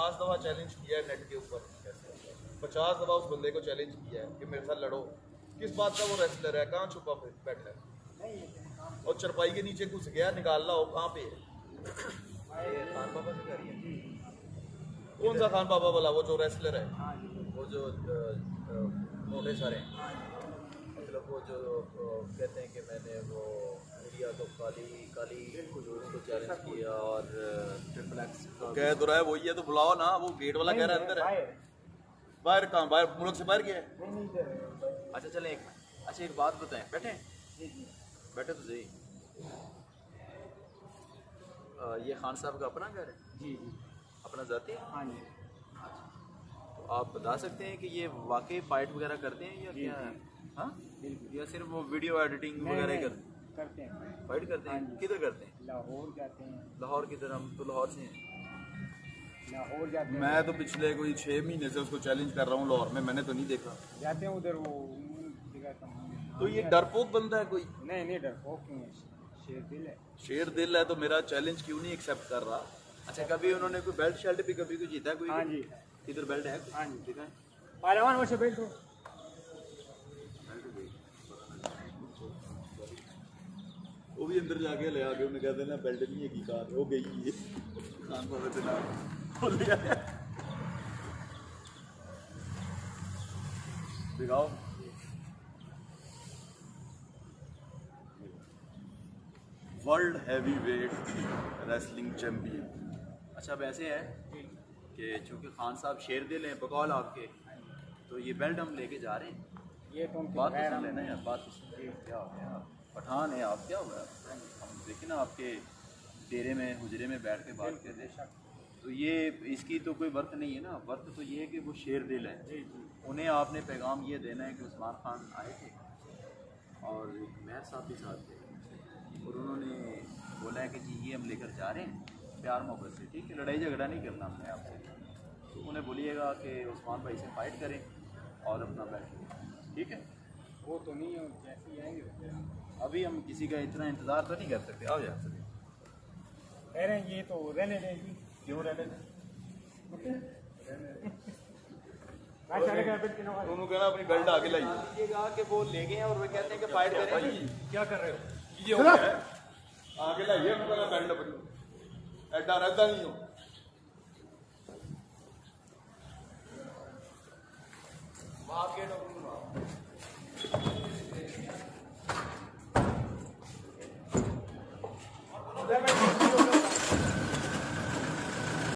50 दफ़ा चैलेंज किया है नेट के ऊपर, 50 दफ़ा उस बंदे को चैलेंज किया है कि मेरे साथ लड़ो। किस बात का वो रेसलर है, कहाँ छुपा बैठा है? और चरपाई के नीचे घुस गया, निकाल ला हो कहाँ पे है? खान बाबा से करिए। कौन सा खान बाबा वाला? वो जो रेसलर है, वो जो मोटे सारे हैं, मतलब वो जो कहते हैं कि मैंने वो मीडिया को काली काली उसको चैलेंज किया और ट्रिपल एक्स कह तो रहा है वही है, तो बुलाओ ना। वो गेट वाला कह रहा है अंदर है। बाहर कहाँ? बाहर मुल्क से बाहर गया है। अच्छा चलें एक बात बताएं, बैठे बैठे तो सही। ये खान साहब का अपना घर है? जी अपना जाती है? हाँ जी। तो आप बता सकते हैं कि ये वाकई फाइट वगैरह करते हैं या क्या है? हाँ, या सिर्फ वो वीडियो एडिटिंग वगैरह करते हैं, फाइट करते हैं? किधर करते हैं? लाहौर जाते हैं। लाहौर किधर? हम तो लाहौर से हैं। लाहौर जाते हैं। मैं तो पिछले कोई 6 महीने से उसको चैलेंज कर रहा हूँ लाहौर में, मैंने तो नहीं देखा। जाते हैं उधर वो तो ये डरपोक बंदा है कोई? नहीं डरपोक क्यों है, शेर दिल है। शेर दिल है तो मेरा चैलेंज क्यों नहीं एक्सेप्ट कर रहा? अच्छा, कभी उन्होंने कोई बेल्ट शर्ट भी कभी कोई जीता है कोई? हाँ जी। इधर बेल्ट है? हाँ जी। ठीक है। पहलवान वो से बेल्ट हो। वो भी अंदर जाके ले आके उन्हें कहते ना बेल्ट नहीं है की कार हो गई ये खान बाबा से ना बोल दिया। दिखाओ। World heavyweight wrestling champion. अच्छा, अब ऐसे है कि चूंकि खान साहब शेर दिल हैं बकौल आपके, तो ये बेल्ट हम लेके जा रहे हैं। ये तो बात तो सुन लेना यार, बात तो सुन ले। क्या हो गया? पठान है आप, क्या हुआ? हम देखे ना आपके डेरे में हुजरे में बैठ के बात कर रहे हैं, तो ये इसकी तो कोई वर्क नहीं है ना। वर्क तो ये है कि वो शेर दिल है। उन्हें आपने पैगाम ये देना है कि उस्मान खान आए थे और एक मेहर साहब के साथ थे और उन्होंने बोला है कि जी ये हम लेकर जा रहे हैं प्यार मोहब्बत से, ठीक है, लड़ाई झगड़ा नहीं करना हमने आपसे। तो उन्हें बोलिएगा कि उस्मान भाई से फाइट करें और अपना बैठ, ठीक है? वो तो नहीं है, जैसे ही आएंगे अभी हम किसी का इतना इंतज़ार तो नहीं कर सकते। आओ जा सकते कह रहे हैं ये तो रहने देगी। क्यों रहने दें? उन्होंने कहना अपनी बेल्ट आगे लाइए। लीजिएगा कि वो ले गए हैं और वो कहते हैं कि फाइट करें। क्या कर रहे हो? ये हो गया है, आगे लाइए। उन्होंने कहना बेल्ट अपनी ऐडा रहता नहीं हो।